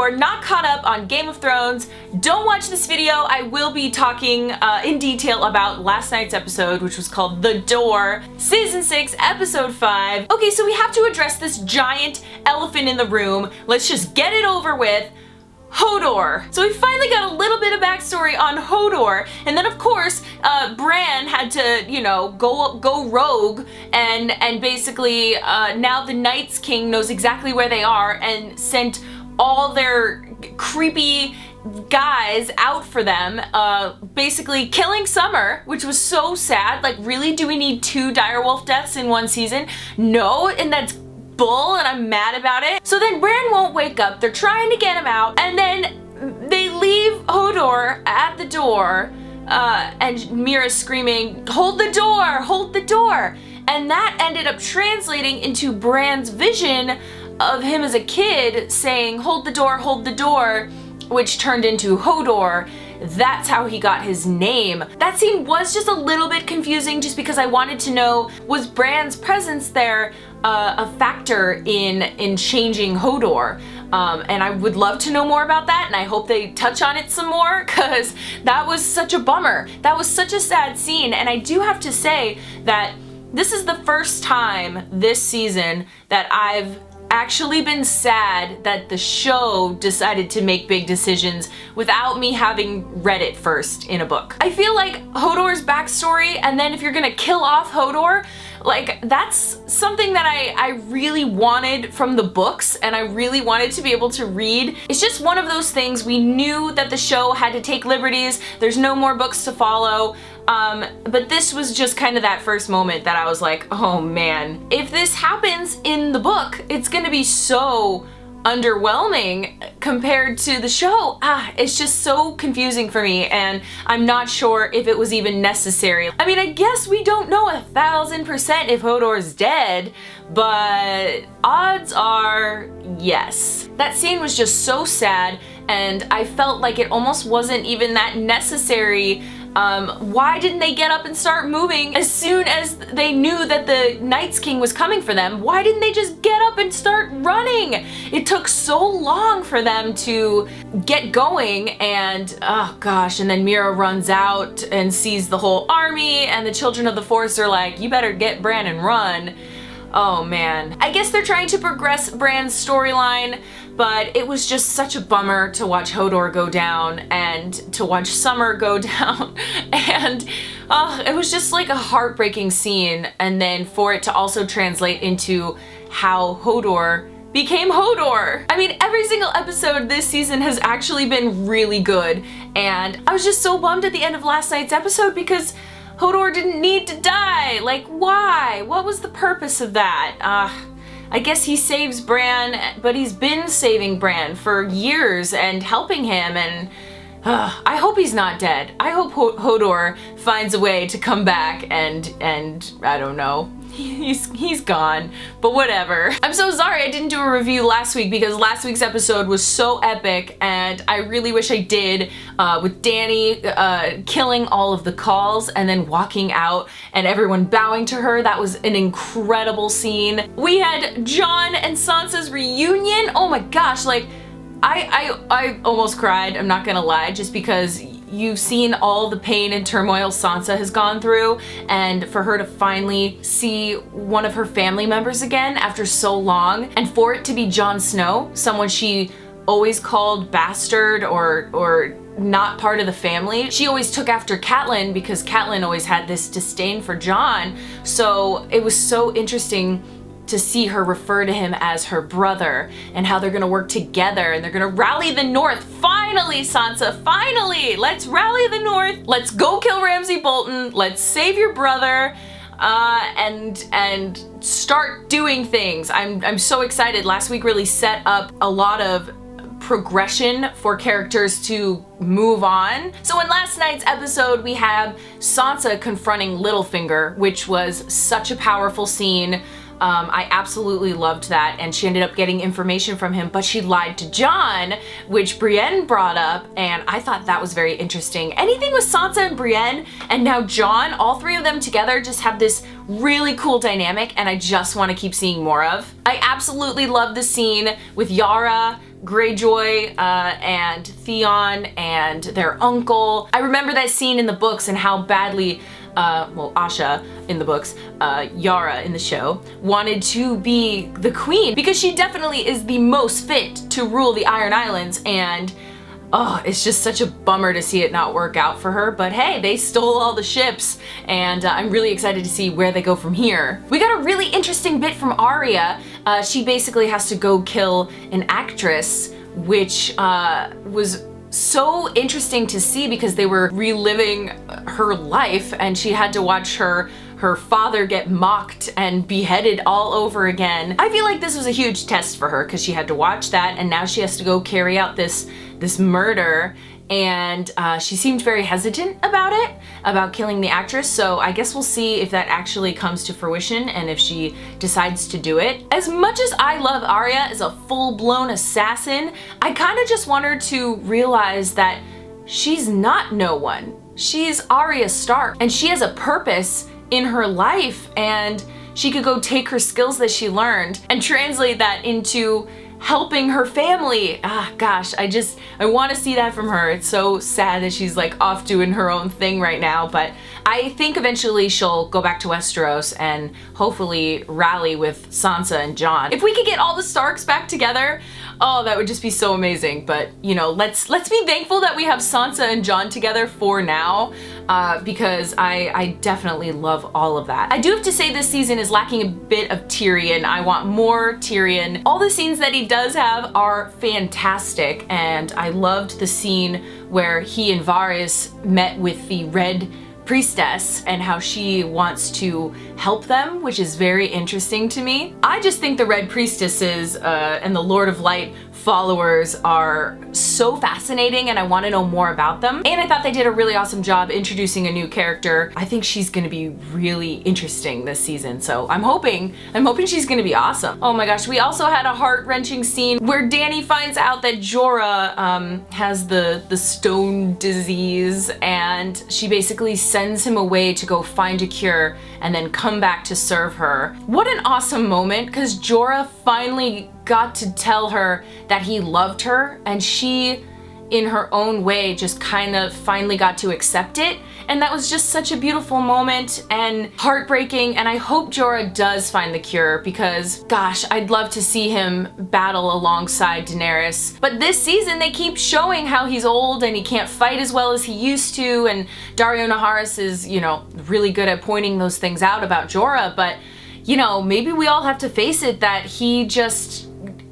are not caught up on Game of Thrones, don't watch this video. I will be talking in detail about last night's episode, which was called The Door, Season 6, Episode 5. Okay, so we have to address this giant elephant in the room. Let's just get it over with. HODOR. So we finally got a little bit of backstory on HODOR, and then of course Bran had to, you know, go rogue and basically now the Night's King knows exactly where they are and sent all their creepy guys out for them, basically killing Summer, which was so sad. Like, really, do we need 2 direwolf deaths in one season? No, and that's bull, and I'm mad about it. So then Bran won't wake up, they're trying to get him out, and then they leave HODOR at the door, and Mira's screaming, "Hold the door! Hold the door!" And that ended up translating into Bran's vision of him as a kid saying, "Hold the door," which turned into HODOR. That's how he got his name. That scene was just a little bit confusing just because I wanted to know, was Bran's presence there a factor in changing HODOR? And I would love to know more about that, and I hope they touch on it some more, because that was such a bummer. That was such a sad scene, and I do have to say that this is the first time this season that I've actually been sad that the show decided to make big decisions without me having read it first in a book. I feel like HODOR's backstory, and then if you're gonna kill off HODOR, like, that's something that I really wanted from the books, and I really wanted to be able to read. It's just one of those things. We knew that the show had to take liberties. There's no more books to follow. But this was just kind of that first moment that I was like, oh man, if this happens in the book, it's gonna be so underwhelming compared to the show. It's just so confusing for me, and I'm not sure if it was even necessary. I mean, I guess we don't know 1000% if HODOR's dead, but odds are yes. That scene was just so sad, and I felt like it almost wasn't even that necessary. Why didn't they get up and start moving as soon as they knew that the Night's King was coming for them? Why didn't they just get up and start running? It took so long for them to get going, and oh gosh, and then Mira runs out and sees the whole army, and the Children of the Forest are like, you better get Bran and run. Oh man. I guess they're trying to progress Bran's storyline, but it was just such a bummer to watch HODOR go down and to watch Summer go down, and it was just like a heartbreaking scene, and then for it to also translate into how HODOR became HODOR. I mean, every single episode this season has actually been really good, and I was just so bummed at the end of last night's episode because HODOR didn't need to die. Like, why? What was the purpose of that? I guess he saves Bran, but he's been saving Bran for years and helping him, and I hope he's not dead. I hope HODOR finds a way to come back and I don't know. He's gone, but whatever. I'm so sorry I didn't do a review last week because last week's episode was so epic, and I really wish I did, with Dany killing all of the calls and then walking out and everyone bowing to her. That was an incredible scene. We had Jon and Sansa's reunion. Oh my gosh, like I almost cried, I'm not gonna lie, just because you've seen all the pain and turmoil Sansa has gone through, and for her to finally see one of her family members again after so long, and for it to be Jon Snow, someone she always called bastard or not part of the family. She always took after Catelyn because Catelyn always had this disdain for Jon, so it was so interesting to see her refer to him as her brother, and how they're gonna work together and they're gonna rally the North. Finally, Sansa, finally! Let's rally the North. Let's go kill Ramsay Bolton. Let's save your brother, and start doing things. I'm so excited. Last week really set up a lot of progression for characters to move on. So in last night's episode, we have Sansa confronting Littlefinger, which was such a powerful scene. I absolutely loved that, and she ended up getting information from him, but she lied to Jon, which Brienne brought up, and I thought that was very interesting. Anything with Sansa and Brienne, and now Jon, all three of them together just have this really cool dynamic, and I just want to keep seeing more of. I absolutely love the scene with Yara, Greyjoy, and Theon and their uncle. I remember that scene in the books and how badly Asha in the books, Yara in the show, wanted to be the queen because she definitely is the most fit to rule the Iron Islands, and oh, it's just such a bummer to see it not work out for her, but hey, they stole all the ships, and I'm really excited to see where they go from here. We got a really interesting bit from Arya. She basically has to go kill an actress, which was so interesting to see because they were reliving her life, and she had to watch her father get mocked and beheaded all over again. I feel like this was a huge test for her because she had to watch that, and now she has to go carry out this murder, and she seemed very hesitant about it, about killing the actress, so I guess we'll see if that actually comes to fruition and if she decides to do it. As much as I love Arya as a full-blown assassin, I kind of just want her to realize that she's not no one. She's Arya Stark, and she has a purpose in her life, and she could go take her skills that she learned and translate that into helping her family. Gosh, I want to see that from her. It's so sad that she's like off doing her own thing right now, but I think eventually she'll go back to Westeros and hopefully rally with Sansa and Jon. If we could get all the Starks back together, oh, that would just be so amazing. But you know, let's be thankful that we have Sansa and Jon together for now, because I definitely love all of that. I do have to say this season is lacking a bit of Tyrion. I want more Tyrion. All the scenes that he does have are fantastic, and I loved the scene where he and Varys met with the Red Priestess and how she wants to help them, which is very interesting to me. I just think the Red Priestesses and the Lord of Light followers are so fascinating, and I want to know more about them. And I thought they did a really awesome job introducing a new character. I think she's gonna be really interesting this season, so I'm hoping she's gonna be awesome. Oh my gosh, we also had a heart-wrenching scene where Dany finds out that Jorah has the stone disease, and she basically sends him away to go find a cure and then come back to serve her. What an awesome moment, because Jorah finally got to tell her that he loved her, and she, in her own way, just kind of finally got to accept it. And that was just such a beautiful moment and heartbreaking, and I hope Jorah does find the cure because, gosh, I'd love to see him battle alongside Daenerys. But this season they keep showing how he's old and he can't fight as well as he used to, and Daario Naharis is, you know, really good at pointing those things out about Jorah, but you know, maybe we all have to face it that he just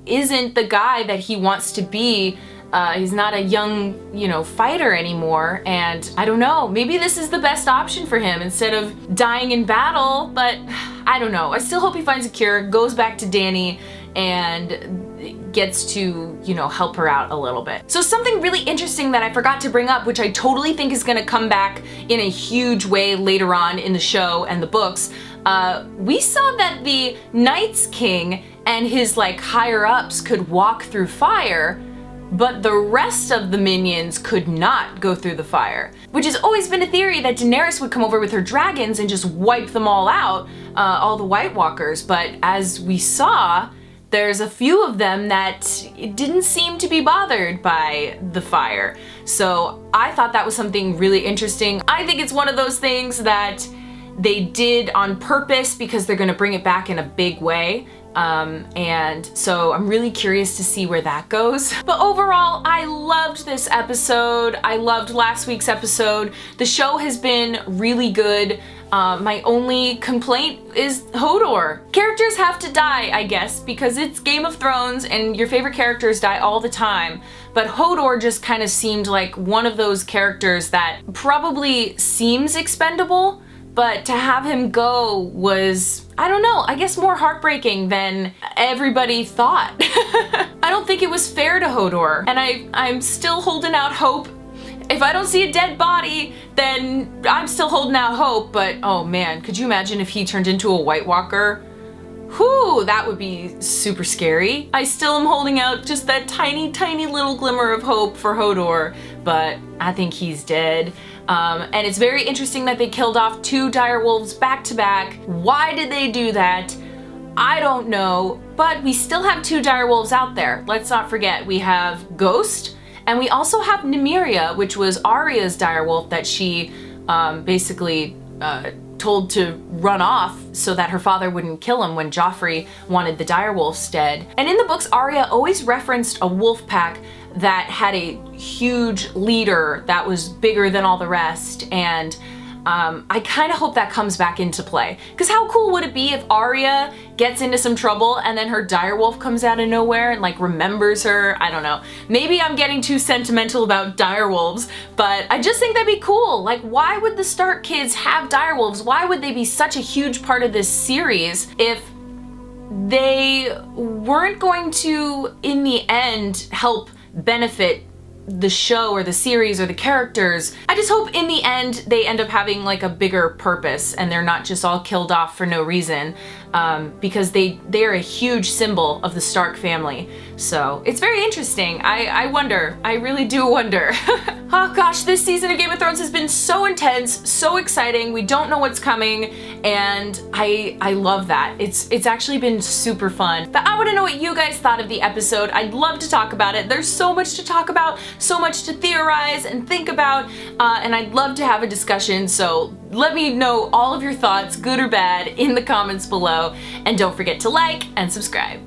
isn't the guy that he wants to be. He's not a young, you know, fighter anymore, and I don't know, maybe this is the best option for him instead of dying in battle, but I don't know. I still hope he finds a cure, goes back to Dany, and gets to, you know, help her out a little bit. So something really interesting that I forgot to bring up, which I totally think is gonna come back in a huge way later on in the show and the books, we saw that the Night's King and his like higher ups could walk through fire, but the rest of the minions could not go through the fire, which has always been a theory that Daenerys would come over with her dragons and just wipe them all out, all the White Walkers, but as we saw, there's a few of them that didn't seem to be bothered by the fire. So I thought that was something really interesting. I think it's one of those things that they did on purpose because they're gonna bring it back in a big way. And so I'm really curious to see where that goes. But overall, I loved this episode. I loved last week's episode. The show has been really good. My only complaint is HODOR. Characters have to die, I guess, because it's Game of Thrones and your favorite characters die all the time. But HODOR just kind of seemed like one of those characters that probably seems expendable, but to have him go was, I don't know, I guess more heartbreaking than everybody thought. I don't think it was fair to HODOR, and I'm still holding out hope. If I don't see a dead body, then I'm still holding out hope, but oh man, could you imagine if he turned into a White Walker? Whew, that would be super scary. I still am holding out just that tiny, tiny little glimmer of hope for HODOR, but I think he's dead. And it's very interesting that they killed off 2 direwolves back to back. Why did they do that? I don't know, but we still have 2 direwolves out there. Let's not forget, we have Ghost, and we also have Nymeria, which was Arya's direwolf that she basically told to run off so that her father wouldn't kill him when Joffrey wanted the direwolves dead. And in the books, Arya always referenced a wolf pack that had a huge leader that was bigger than all the rest, and I kind of hope that comes back into play. Because how cool would it be if Arya gets into some trouble and then her direwolf comes out of nowhere and like remembers her? I don't know. Maybe I'm getting too sentimental about direwolves, but I just think that'd be cool. Like, why would the Stark kids have direwolves? Why would they be such a huge part of this series if they weren't going to, in the end, help benefit the show or the series or the characters? I just hope in the end they end up having like a bigger purpose and they're not just all killed off for no reason, because they're a huge symbol of the Stark family. So it's very interesting. I wonder. I really do wonder. Oh gosh, this season of Game of Thrones has been so intense, so exciting. We don't know what's coming, and I love that. It's actually been super fun. But I want to know what you guys thought of the episode. I'd love to talk about it. There's so much to talk about, so much to theorize and think about, and I'd love to have a discussion. So let me know all of your thoughts, good or bad, in the comments below, and don't forget to like and subscribe.